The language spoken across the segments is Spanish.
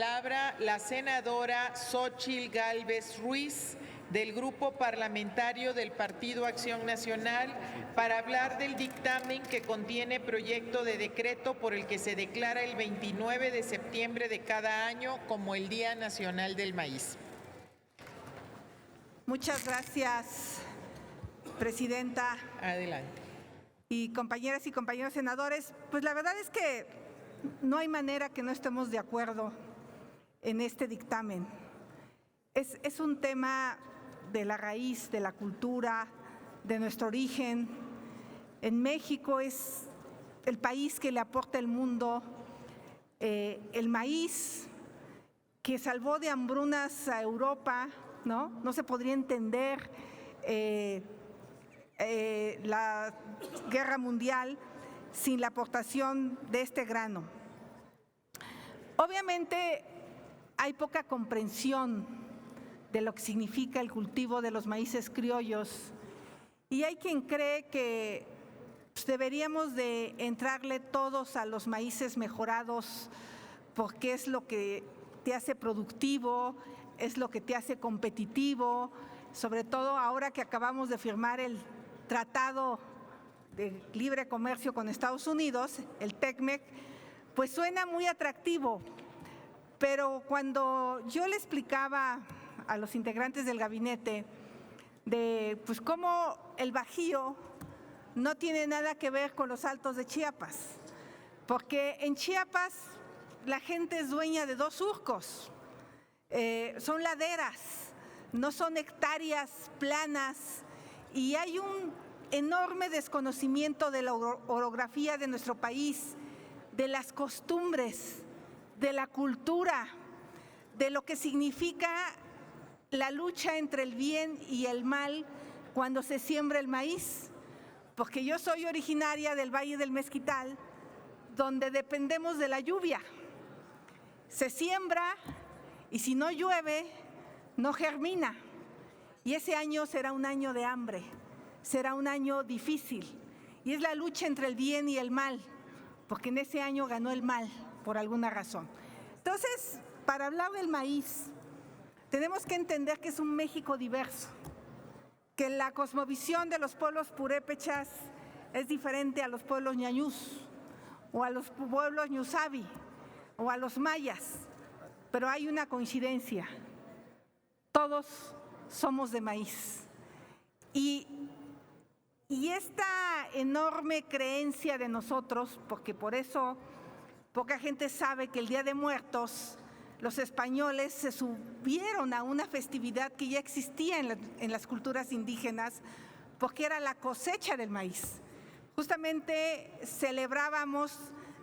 palabra la senadora Xóchitl Gálvez Ruiz, del Grupo Parlamentario del Partido Acción Nacional, para hablar del dictamen que contiene proyecto de decreto por el que se declara el 29 de septiembre de cada año como el Día Nacional del Maíz. Muchas gracias, presidenta. Adelante. Y compañeras y compañeros senadores, pues la verdad es que no hay manera que no estemos de acuerdo en este dictamen. Es un tema de la raíz, de la cultura, de nuestro origen. En México es el país que le aporta al mundo el maíz, que salvó de hambrunas a Europa, ¿no? No se podría entender la guerra mundial sin la aportación de este grano. Obviamente hay poca comprensión de lo que significa el cultivo de los maíces criollos y hay quien cree que deberíamos de entrarle todos a los maíces mejorados porque es lo que te hace productivo, es lo que te hace competitivo, sobre todo ahora que acabamos de firmar el Tratado de Libre Comercio con Estados Unidos, el TECMEC, pues suena muy atractivo, pero cuando yo le explicaba a los integrantes del gabinete de pues cómo el Bajío no tiene nada que ver con los Altos de Chiapas, porque en Chiapas la gente es dueña de 2 surcos, son laderas, no son hectáreas planas y hay un enorme desconocimiento de la orografía de nuestro país, de las costumbres, de la cultura, de lo que significa la lucha entre el bien y el mal cuando se siembra el maíz, porque yo soy originaria del Valle del Mezquital, donde dependemos de la lluvia. Se siembra y si no llueve, no germina. Y ese año será un año de hambre, será un año difícil. Y es la lucha entre el bien y el mal, porque en ese año ganó el mal por alguna razón. Entonces, para hablar del maíz, tenemos que entender que es un México diverso, que la cosmovisión de los pueblos purépechas es diferente a los pueblos ñañús, o a los pueblos ñusabi, o a los mayas, pero hay una coincidencia, todos somos de maíz. Y esta enorme creencia de nosotros, porque por eso poca gente sabe que el Día de Muertos los españoles se subieron a una festividad que ya existía en las culturas indígenas, porque era la cosecha del maíz. Justamente celebrábamos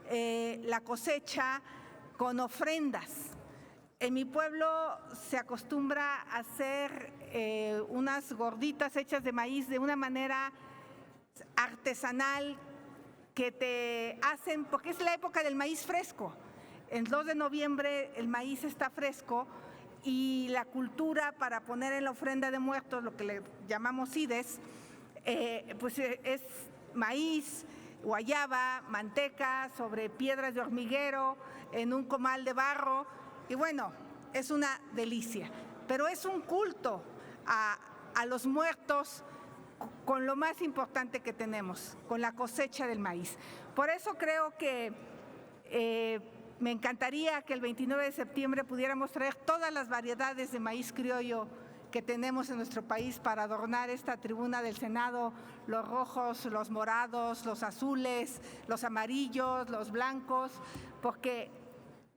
la cosecha con ofrendas. En mi pueblo se acostumbra a hacer unas gorditas hechas de maíz de una manera artesanal que te hacen, porque es la época del maíz fresco. El 2 de noviembre el maíz está fresco y la cultura para poner en la ofrenda de muertos, lo que le llamamos cides, pues es maíz, guayaba, manteca, sobre piedras de hormiguero, en un comal de barro, y bueno, es una delicia. Pero es un culto a los muertos con lo más importante que tenemos, con la cosecha del maíz. Por eso creo que me encantaría que el 29 de septiembre pudiéramos traer todas las variedades de maíz criollo que tenemos en nuestro país para adornar esta tribuna del Senado, los rojos, los morados, los azules, los amarillos, los blancos, porque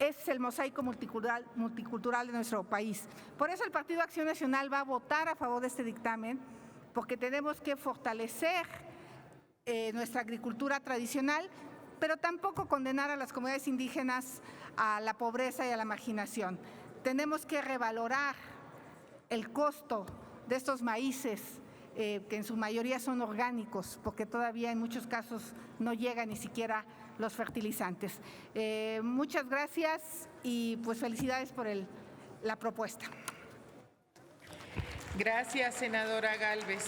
es el mosaico multicultural de nuestro país. Por eso el Partido Acción Nacional va a votar a favor de este dictamen, porque tenemos que fortalecer nuestra agricultura tradicional, pero tampoco condenar a las comunidades indígenas a la pobreza y a la marginación. Tenemos que revalorar el costo de estos maíces, que en su mayoría son orgánicos, porque todavía en muchos casos no llegan ni siquiera los fertilizantes. Muchas gracias y pues felicidades por la propuesta. Gracias, senadora Gálvez.